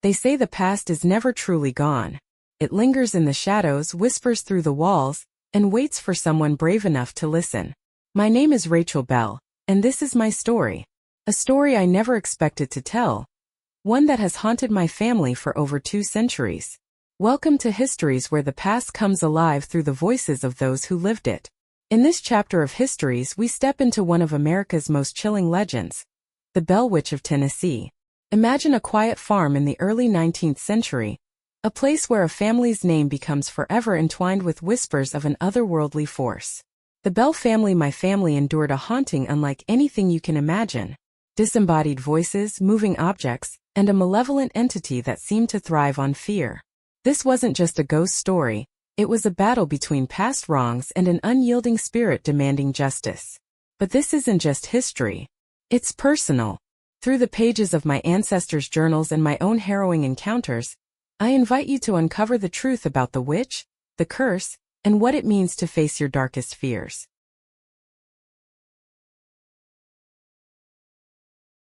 They say the past is never truly gone. It lingers in the shadows, whispers through the walls, and waits for someone brave enough to listen. My name is Rachel Bell, and this is my story. A story I never expected to tell. One that has haunted my family for over 2 centuries. Welcome to HiStories, where the past comes alive through the voices of those who lived it. In this chapter of HiStories, we step into one of America's most chilling legends, the Bell Witch of Tennessee. Imagine a quiet farm in the early 19th century, a place where a family's name becomes forever entwined with whispers of an otherworldly force. The Bell family, my family, endured a haunting unlike anything you can imagine. Disembodied voices, moving objects, and a malevolent entity that seemed to thrive on fear. This wasn't just a ghost story, it was a battle between past wrongs and an unyielding spirit demanding justice. But this isn't just history. It's personal. Through the pages of my ancestors' journals and my own harrowing encounters, I invite you to uncover the truth about the witch, the curse, and what it means to face your darkest fears.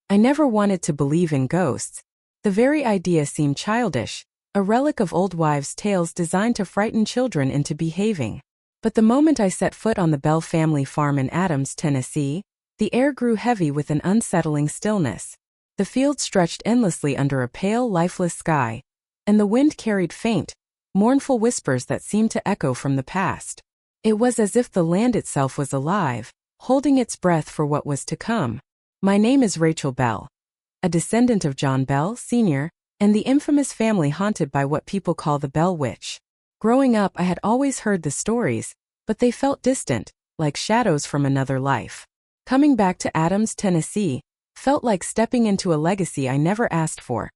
I never wanted to believe in ghosts. The very idea seemed childish, a relic of old wives' tales designed to frighten children into behaving. But the moment I set foot on the Bell family farm in Adams, Tennessee, the air grew heavy with an unsettling stillness. The field stretched endlessly under a pale, lifeless sky, and the wind carried faint, mournful whispers that seemed to echo from the past. It was as if the land itself was alive, holding its breath for what was to come. My name is Rachel Bell, a descendant of John Bell, Sr., and the infamous family haunted by what people call the Bell Witch. Growing up, I had always heard the stories, but they felt distant, like shadows from another life. Coming back to Adams, Tennessee, felt like stepping into a legacy I never asked for.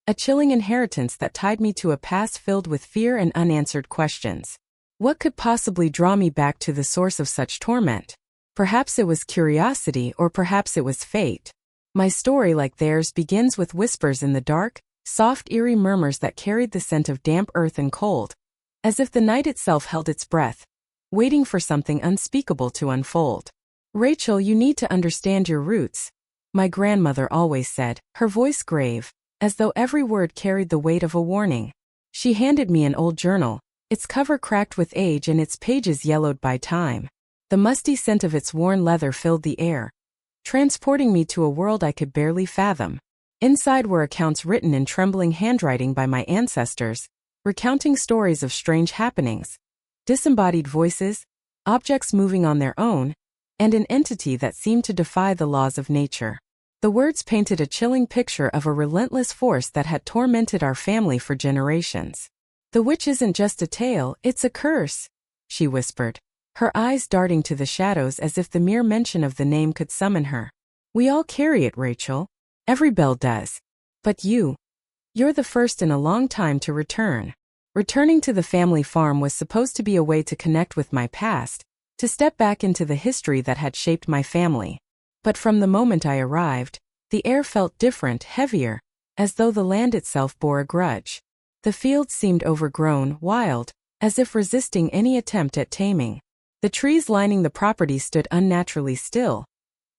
A chilling inheritance that tied me to a past filled with fear and unanswered questions. What could possibly draw me back to the source of such torment? Perhaps it was curiosity, or perhaps it was fate. My story, like theirs, begins with whispers in the dark, soft, eerie murmurs that carried the scent of damp earth and cold, as if the night itself held its breath, waiting for something unspeakable to unfold. Rachel, you need to understand your roots, my grandmother always said, her voice grave, as though every word carried the weight of a warning. She handed me an old journal, its cover cracked with age and its pages yellowed by time. The musty scent of its worn leather filled the air, transporting me to a world I could barely fathom. Inside were accounts written in trembling handwriting by my ancestors, recounting stories of strange happenings, disembodied voices, objects moving on their own, and an entity that seemed to defy the laws of nature. The words painted a chilling picture of a relentless force that had tormented our family for generations. The witch isn't just a tale, it's a curse, she whispered, her eyes darting to the shadows as if the mere mention of the name could summon her. We all carry it, Rachel. Every Bell does. But you're the first in a long time to return. Returning to the family farm was supposed to be a way to connect with my past, to step back into the history that had shaped my family. But from the moment I arrived, the air felt different, heavier, as though the land itself bore a grudge. The fields seemed overgrown, wild, as if resisting any attempt at taming. The trees lining the property stood unnaturally still,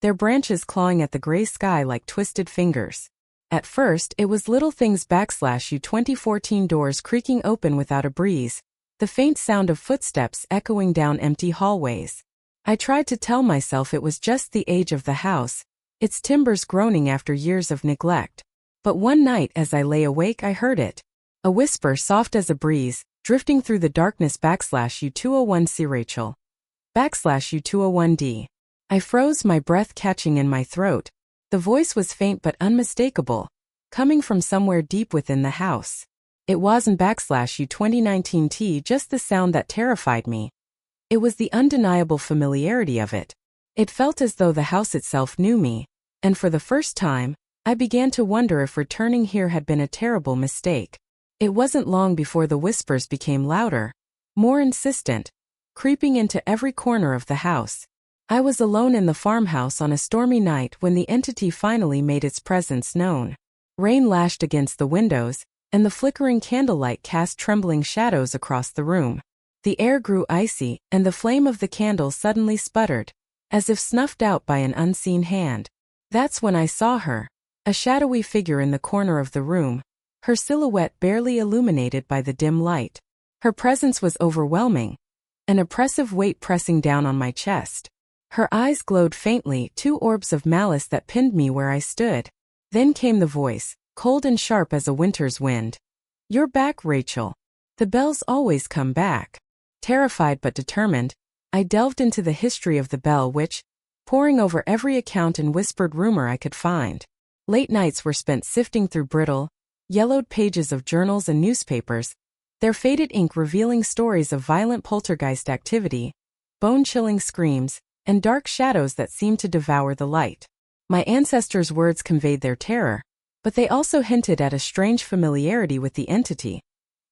their branches clawing at the gray sky like twisted fingers. At first, it was little things / 2014 doors creaking open without a breeze, the faint sound of footsteps echoing down empty hallways. I tried to tell myself it was just the age of the house, its timbers groaning after years of neglect. But one night as I lay awake I heard it. A whisper soft as a breeze, drifting through the darkness / U201C Rachel. / U201D. I froze, my breath catching in my throat. The voice was faint but unmistakable, coming from somewhere deep within the house. It wasn't / U2019T, just the sound that terrified me. It was the undeniable familiarity of it. It felt as though the house itself knew me, and for the first time, I began to wonder if returning here had been a terrible mistake. It wasn't long before the whispers became louder, more insistent, creeping into every corner of the house. I was alone in the farmhouse on a stormy night when the entity finally made its presence known. Rain lashed against the windows, and the flickering candlelight cast trembling shadows across the room. The air grew icy, and the flame of the candle suddenly sputtered, as if snuffed out by an unseen hand. That's when I saw her, a shadowy figure in the corner of the room, her silhouette barely illuminated by the dim light. Her presence was overwhelming, an oppressive weight pressing down on my chest. Her eyes glowed faintly, two orbs of malice that pinned me where I stood. Then came the voice, cold and sharp as a winter's wind. "You're back, Rachel. The bells always come back." Terrified but determined, I delved into the history of the bell which, poring over every account and whispered rumor I could find. Late nights were spent sifting through brittle, yellowed pages of journals and newspapers, their faded ink revealing stories of violent poltergeist activity, bone-chilling screams, and dark shadows that seemed to devour the light. My ancestors' words conveyed their terror, but they also hinted at a strange familiarity with the entity,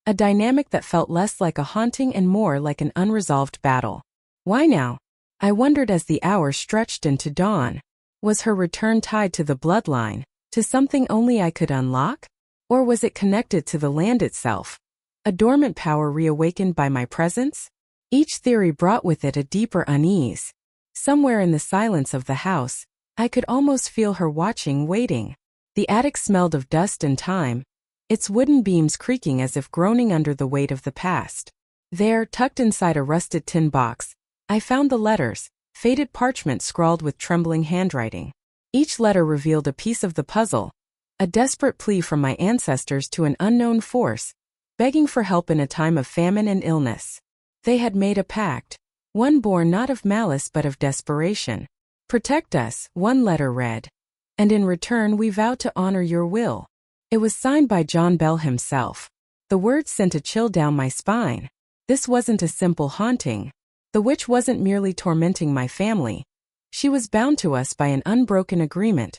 a dynamic that felt less like a haunting and more like an unresolved battle. Why now? I wondered as the hours stretched into dawn. Was her return tied to the bloodline, to something only I could unlock? Or was it connected to the land itself, a dormant power reawakened by my presence? Each theory brought with it a deeper unease. Somewhere in the silence of the house, I could almost feel her watching, waiting. The attic smelled of dust and time, its wooden beams creaking as if groaning under the weight of the past. There, tucked inside a rusted tin box, I found the letters, faded parchment scrawled with trembling handwriting. Each letter revealed a piece of the puzzle, a desperate plea from my ancestors to an unknown force, begging for help in a time of famine and illness. They had made a pact, one born not of malice but of desperation. "Protect us," one letter read, "and in return we vow to honor your will." It was signed by John Bell himself. The words sent a chill down my spine. This wasn't a simple haunting. The witch wasn't merely tormenting my family. She was bound to us by an unbroken agreement,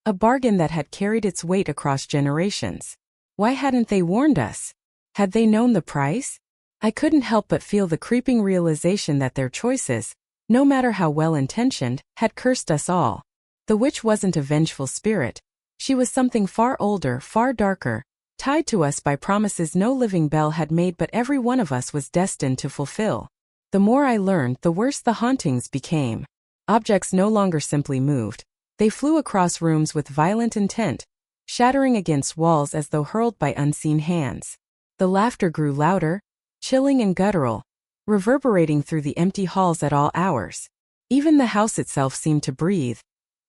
a bargain that had carried its weight across generations. Why hadn't they warned us? Had they known the price? I couldn't help but feel the creeping realization that their choices, no matter how well-intentioned, had cursed us all. The witch wasn't a vengeful spirit. She was something far older, far darker, tied to us by promises no living bell had made but every one of us was destined to fulfill. The more I learned, the worse the hauntings became. Objects no longer simply moved. They flew across rooms with violent intent, shattering against walls as though hurled by unseen hands. The laughter grew louder, chilling and guttural, reverberating through the empty halls at all hours. Even the house itself seemed to breathe,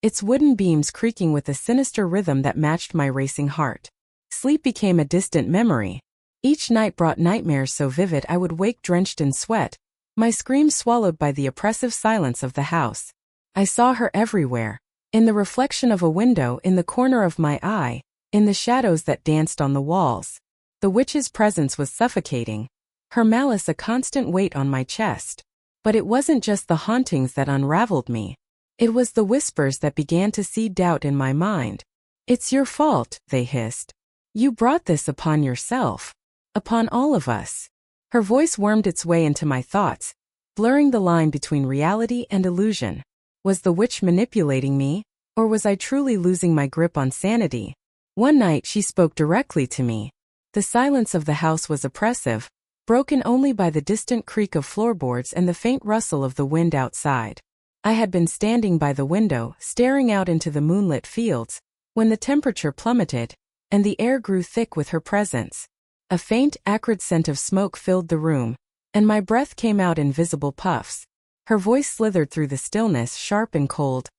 its wooden beams creaking with a sinister rhythm that matched my racing heart. Sleep became a distant memory. Each night brought nightmares so vivid I would wake drenched in sweat, my screams swallowed by the oppressive silence of the house. I saw her everywhere, in the reflection of a window, in the corner of my eye, in the shadows that danced on the walls. The witch's presence was suffocating, her malice a constant weight on my chest. But it wasn't just the hauntings that unraveled me. It was the whispers that began to seed doubt in my mind. "It's your fault," they hissed. "You brought this upon yourself. Upon all of us." Her voice wormed its way into my thoughts, blurring the line between reality and illusion. Was the witch manipulating me, or was I truly losing my grip on sanity? One night she spoke directly to me. The silence of the house was oppressive, broken only by the distant creak of floorboards and the faint rustle of the wind outside. I had been standing by the window, staring out into the moonlit fields, when the temperature plummeted, and the air grew thick with her presence. A faint, acrid scent of smoke filled the room, and my breath came out in visible puffs. Her voice slithered through the stillness, sharp and cold.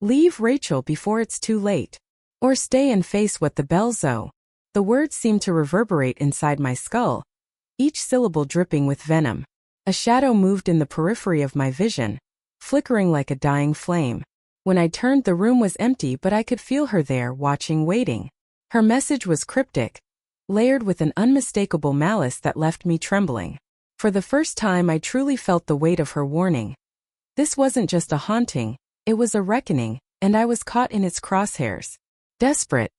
"Leave, Rachel, before it's too late. Or stay and face what the bells owe." The words seemed to reverberate inside my skull, each syllable dripping with venom. A shadow moved in the periphery of my vision, flickering like a dying flame. When I turned, the room was empty, but I could feel her there, watching, waiting. Her message was cryptic, layered with an unmistakable malice that left me trembling. For the first time I truly felt the weight of her warning. This wasn't just a haunting, it was a reckoning, and I was caught in its crosshairs. Desperate,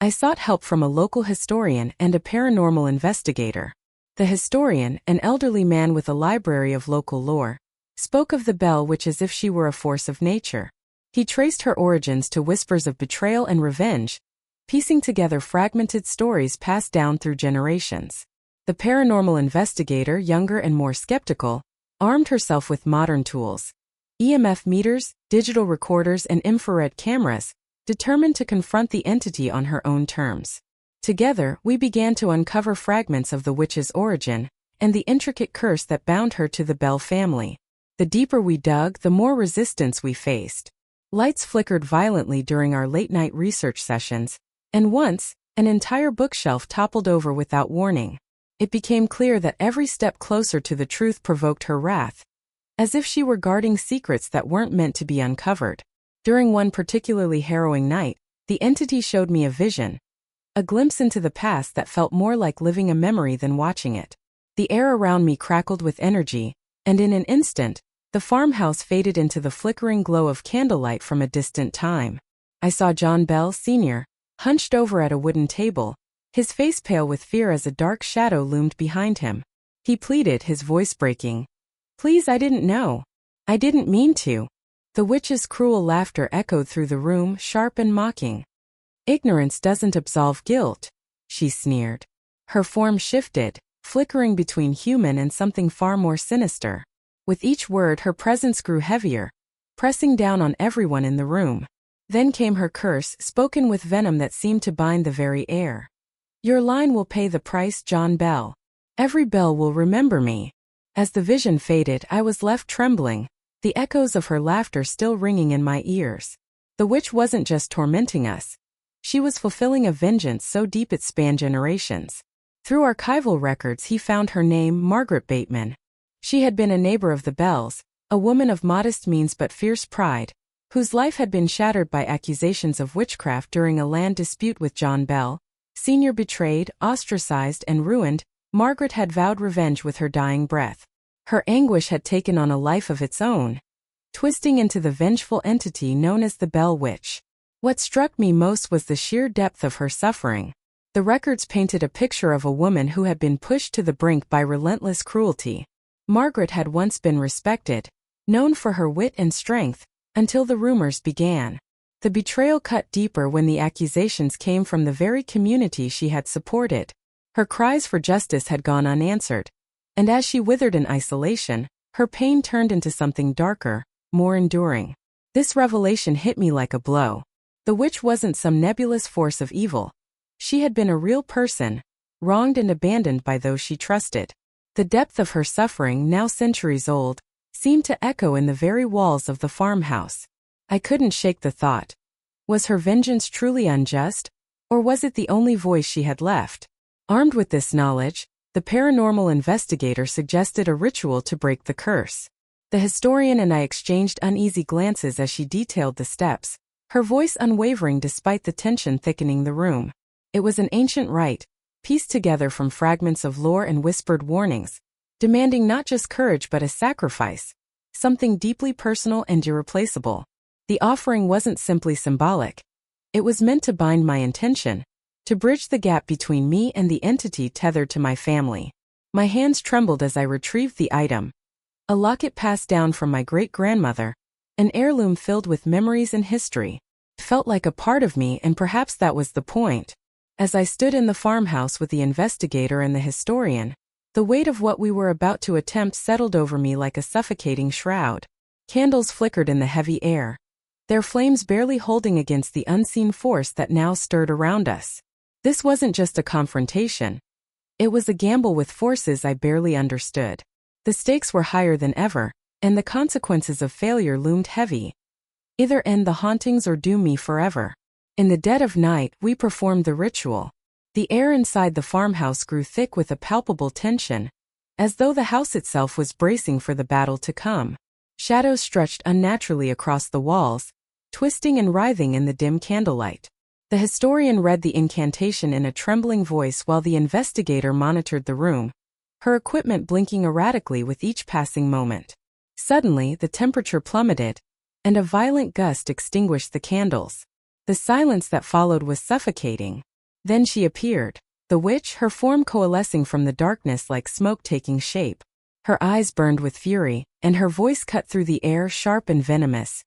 I sought help from a local historian and a paranormal investigator. The historian, an elderly man with a library of local lore, spoke of the bell witch as if she were a force of nature. He traced her origins to whispers of betrayal and revenge, piecing together fragmented stories passed down through generations. The paranormal investigator, younger and more skeptical, armed herself with modern tools, EMF meters, digital recorders, and infrared cameras, determined to confront the entity on her own terms. Together, we began to uncover fragments of the witch's origin and the intricate curse that bound her to the Bell family. The deeper we dug, the more resistance we faced. Lights flickered violently during our late-night research sessions, and once, an entire bookshelf toppled over without warning. It became clear that every step closer to the truth provoked her wrath, as if she were guarding secrets that weren't meant to be uncovered. During one particularly harrowing night, the entity showed me a vision, a glimpse into the past that felt more like living a memory than watching it. The air around me crackled with energy, and in an instant, the farmhouse faded into the flickering glow of candlelight from a distant time. I saw John Bell, Sr., hunched over at a wooden table, his face pale with fear as a dark shadow loomed behind him. He pleaded, his voice breaking. "Please, I didn't know. I didn't mean to." The witch's cruel laughter echoed through the room, sharp and mocking. "Ignorance doesn't absolve guilt," she sneered. Her form shifted, flickering between human and something far more sinister. With each word, her presence grew heavier, pressing down on everyone in the room. Then came her curse, spoken with venom that seemed to bind the very air. "Your line will pay the price, John Bell. Every Bell will remember me." As the vision faded, I was left trembling, the echoes of her laughter still ringing in my ears. The witch wasn't just tormenting us. She was fulfilling a vengeance so deep it spanned generations. Through archival records, he found her name, Margaret Bateman. She had been a neighbor of the Bells, a woman of modest means but fierce pride, whose life had been shattered by accusations of witchcraft during a land dispute with John Bell. Senior betrayed, ostracized, and ruined, Margaret had vowed revenge with her dying breath. Her anguish had taken on a life of its own, twisting into the vengeful entity known as the Bell Witch. What struck me most was the sheer depth of her suffering. The records painted a picture of a woman who had been pushed to the brink by relentless cruelty. Margaret had once been respected, known for her wit and strength, until the rumors began. The betrayal cut deeper when the accusations came from the very community she had supported. Her cries for justice had gone unanswered, and as she withered in isolation, her pain turned into something darker, more enduring. This revelation hit me like a blow. The witch wasn't some nebulous force of evil. She had been a real person, wronged and abandoned by those she trusted. The depth of her suffering, now centuries old, seemed to echo in the very walls of the farmhouse. I couldn't shake the thought. Was her vengeance truly unjust, or was it the only voice she had left? Armed with this knowledge, the paranormal investigator suggested a ritual to break the curse. The historian and I exchanged uneasy glances as she detailed the steps, her voice unwavering despite the tension thickening the room. It was an ancient rite, pieced together from fragments of lore and whispered warnings, demanding not just courage but a sacrifice, something deeply personal and irreplaceable. The offering wasn't simply symbolic. It was meant to bind my intention, to bridge the gap between me and the entity tethered to my family. My hands trembled as I retrieved the item. A locket passed down from my great-grandmother, an heirloom filled with memories and history. It felt like a part of me, and perhaps that was the point. As I stood in the farmhouse with the investigator and the historian, the weight of what we were about to attempt settled over me like a suffocating shroud. Candles flickered in the heavy air, their flames barely holding against the unseen force that now stirred around us. This wasn't just a confrontation. It was a gamble with forces I barely understood. The stakes were higher than ever, and the consequences of failure loomed heavy. Either end the hauntings or doom me forever. In the dead of night, we performed the ritual. The air inside the farmhouse grew thick with a palpable tension, as though the house itself was bracing for the battle to come. Shadows stretched unnaturally across the walls, twisting and writhing in the dim candlelight. The historian read the incantation in a trembling voice while the investigator monitored the room, her equipment blinking erratically with each passing moment. Suddenly, the temperature plummeted, and a violent gust extinguished the candles. The silence that followed was suffocating. Then she appeared, the witch, her form coalescing from the darkness like smoke taking shape. Her eyes burned with fury, and her voice cut through the air, sharp and venomous.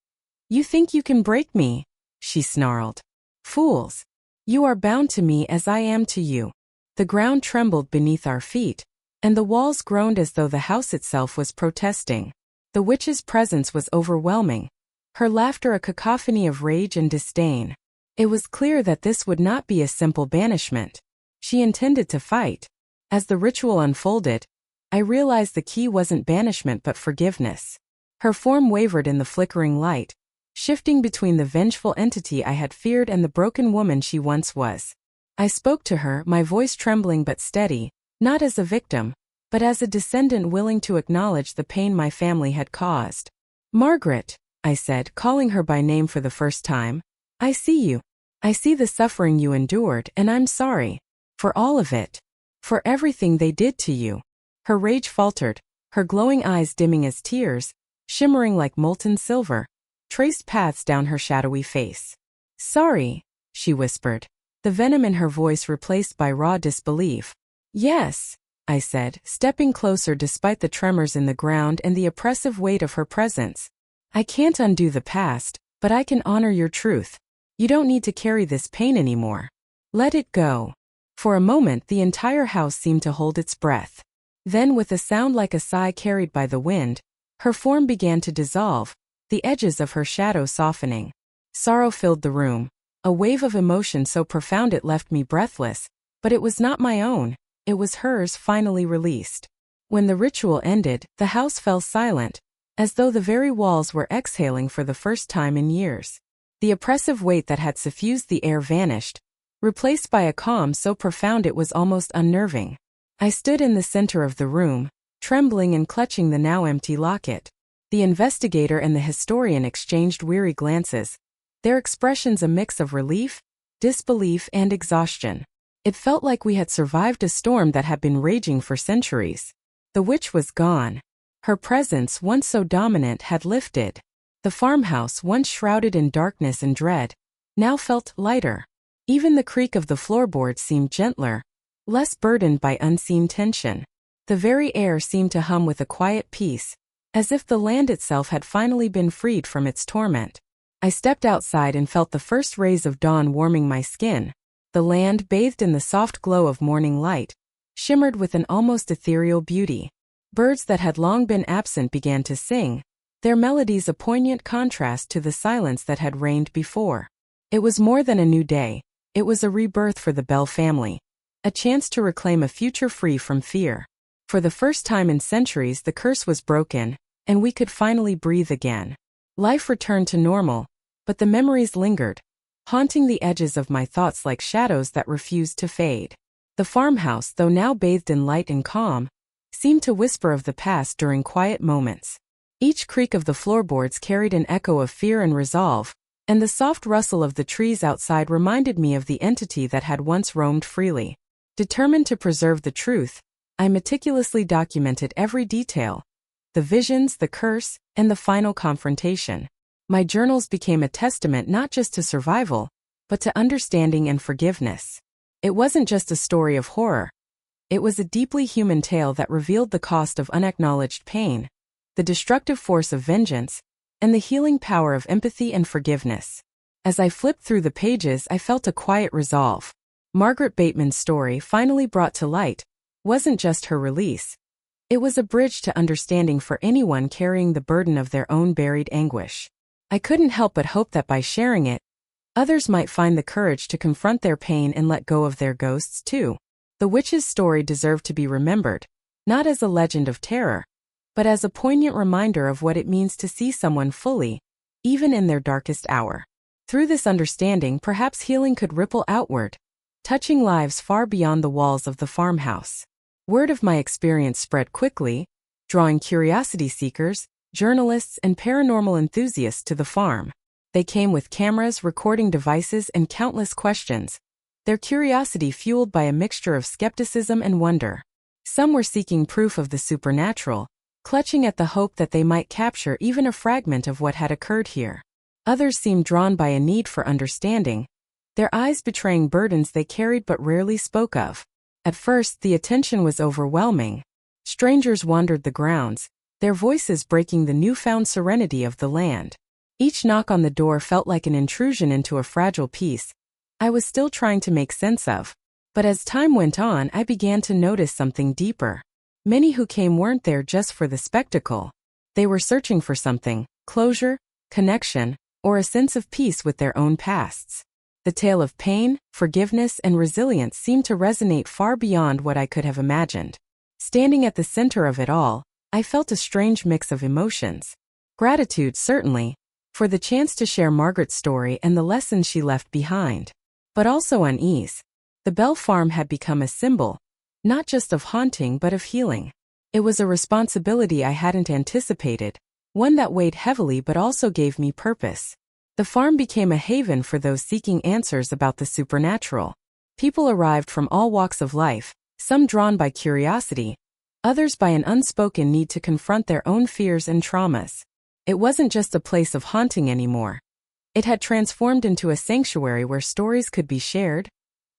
"You think you can break me?" she snarled. "Fools! You are bound to me as I am to you." The ground trembled beneath our feet, and the walls groaned as though the house itself was protesting. The witch's presence was overwhelming, her laughter a cacophony of rage and disdain. It was clear that this would not be a simple banishment. She intended to fight. As the ritual unfolded, I realized the key wasn't banishment but forgiveness. Her form wavered in the flickering light, shifting between the vengeful entity I had feared and the broken woman she once was. I spoke to her, my voice trembling but steady, not as a victim, but as a descendant willing to acknowledge the pain my family had caused. "Margaret," I said, calling her by name for the first time, "I see you. I see the suffering you endured, and I'm sorry. For all of it. For everything they did to you." Her rage faltered, her glowing eyes dimming as tears, shimmering like molten silver, traced paths down her shadowy face. "Sorry," she whispered, the venom in her voice replaced by raw disbelief. "Yes," I said, stepping closer despite the tremors in the ground and the oppressive weight of her presence. "I can't undo the past, but I can honor your truth. You don't need to carry this pain anymore. Let it go." For a moment the entire house seemed to hold its breath. Then, with a sound like a sigh carried by the wind, her form began to dissolve, the edges of her shadow softening. Sorrow filled the room, a wave of emotion so profound it left me breathless, but it was not my own, it was hers finally released. When the ritual ended, the house fell silent, as though the very walls were exhaling for the first time in years. The oppressive weight that had suffused the air vanished, replaced by a calm so profound it was almost unnerving. I stood in the center of the room, trembling and clutching the now empty locket. The investigator and the historian exchanged weary glances, their expressions a mix of relief, disbelief, and exhaustion. It felt like we had survived a storm that had been raging for centuries. The witch was gone. Her presence, once so dominant, had lifted. The farmhouse, once shrouded in darkness and dread, now felt lighter. Even the creak of the floorboards seemed gentler, less burdened by unseen tension. The very air seemed to hum with a quiet peace, as if the land itself had finally been freed from its torment. I stepped outside and felt the first rays of dawn warming my skin. The land, bathed in the soft glow of morning light, shimmered with an almost ethereal beauty. Birds that had long been absent began to sing, their melodies a poignant contrast to the silence that had reigned before. It was more than a new day, it was a rebirth for the Bell family, a chance to reclaim a future free from fear. For the first time in centuries the curse was broken, and we could finally breathe again. Life returned to normal, but the memories lingered, haunting the edges of my thoughts like shadows that refused to fade. The farmhouse, though now bathed in light and calm, seemed to whisper of the past during quiet moments. Each creak of the floorboards carried an echo of fear and resolve, and the soft rustle of the trees outside reminded me of the entity that had once roamed freely. Determined to preserve the truth, I meticulously documented every detail, the visions, the curse, and the final confrontation. My journals became a testament not just to survival, but to understanding and forgiveness. It wasn't just a story of horror. It was a deeply human tale that revealed the cost of unacknowledged pain, the destructive force of vengeance, and the healing power of empathy and forgiveness. As I flipped through the pages, I felt a quiet resolve. Margaret Bateman's story, finally brought to light, wasn't just her release. It was a bridge to understanding for anyone carrying the burden of their own buried anguish. I couldn't help but hope that by sharing it, others might find the courage to confront their pain and let go of their ghosts too. The witch's story deserved to be remembered, not as a legend of terror, but as a poignant reminder of what it means to see someone fully, even in their darkest hour. Through this understanding, perhaps healing could ripple outward, touching lives far beyond the walls of the farmhouse. Word of my experience spread quickly, drawing curiosity seekers, journalists, and paranormal enthusiasts to the farm. They came with cameras, recording devices, and countless questions, their curiosity fueled by a mixture of skepticism and wonder. Some were seeking proof of the supernatural, clutching at the hope that they might capture even a fragment of what had occurred here. Others seemed drawn by a need for understanding, their eyes betraying burdens they carried but rarely spoke of. At first, the attention was overwhelming. Strangers wandered the grounds, their voices breaking the newfound serenity of the land. Each knock on the door felt like an intrusion into a fragile peace I was still trying to make sense of. But as time went on, I began to notice something deeper. Many who came weren't there just for the spectacle. They were searching for something, closure, connection, or a sense of peace with their own pasts. The tale of pain, forgiveness, and resilience seemed to resonate far beyond what I could have imagined. Standing at the center of it all, I felt a strange mix of emotions. Gratitude, certainly, for the chance to share Margaret's story and the lessons she left behind. But also unease. The Bell Farm had become a symbol, not just of haunting but of healing. It was a responsibility I hadn't anticipated, one that weighed heavily but also gave me purpose. The farm became a haven for those seeking answers about the supernatural. People arrived from all walks of life, some drawn by curiosity, others by an unspoken need to confront their own fears and traumas. It wasn't just a place of haunting anymore. It had transformed into a sanctuary where stories could be shared,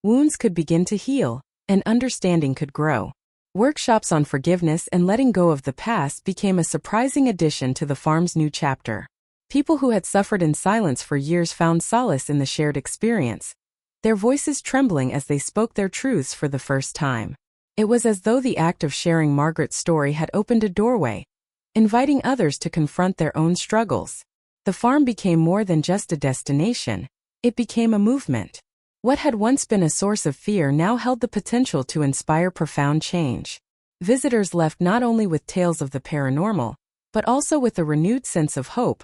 wounds could begin to heal, and understanding could grow. Workshops on forgiveness and letting go of the past became a surprising addition to the farm's new chapter. People who had suffered in silence for years found solace in the shared experience, their voices trembling as they spoke their truths for the first time. It was as though the act of sharing Margaret's story had opened a doorway, inviting others to confront their own struggles. The farm became more than just a destination, it became a movement. What had once been a source of fear now held the potential to inspire profound change. Visitors left not only with tales of the paranormal, but also with a renewed sense of hope,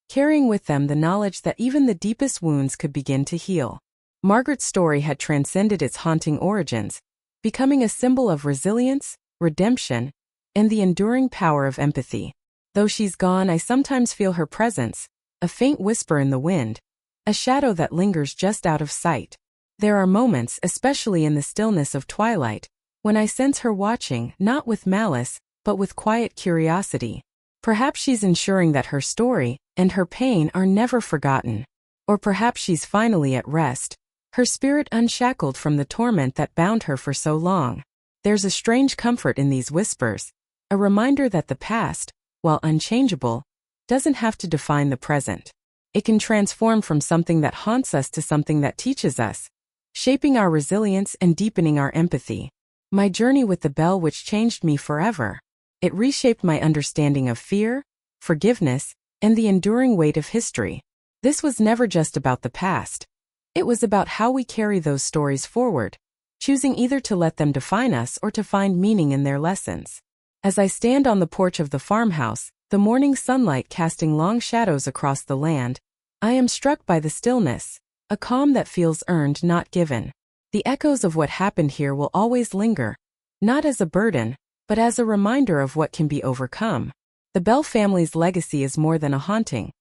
carrying with them the knowledge that even the deepest wounds could begin to heal. Margaret's story had transcended its haunting origins, becoming a symbol of resilience, redemption, and the enduring power of empathy. Though she's gone, I sometimes feel her presence, a faint whisper in the wind, a shadow that lingers just out of sight. There are moments, especially in the stillness of twilight, when I sense her watching, not with malice, but with quiet curiosity. Perhaps she's ensuring that her story and her pain are never forgotten. Or perhaps she's finally at rest, her spirit unshackled from the torment that bound her for so long. There's a strange comfort in these whispers, a reminder that the past, while unchangeable, doesn't have to define the present. It can transform from something that haunts us to something that teaches us, shaping our resilience and deepening our empathy. My journey with the bell which changed me forever. It reshaped my understanding of fear, forgiveness, and the enduring weight of history. This was never just about the past. It was about how we carry those stories forward, choosing either to let them define us or to find meaning in their lessons. As I stand on the porch of the farmhouse, the morning sunlight casting long shadows across the land, I am struck by the stillness, a calm that feels earned, not given. The echoes of what happened here will always linger, not as a burden, but as a reminder of what can be overcome. The Bell family's legacy is more than a haunting.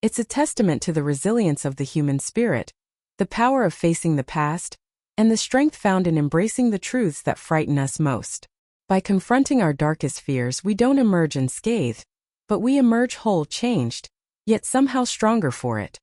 It's a testament to the resilience of the human spirit, the power of facing the past, and the strength found in embracing the truths that frighten us most. By confronting our darkest fears, we don't emerge unscathed, but we emerge whole, changed, yet somehow stronger for it.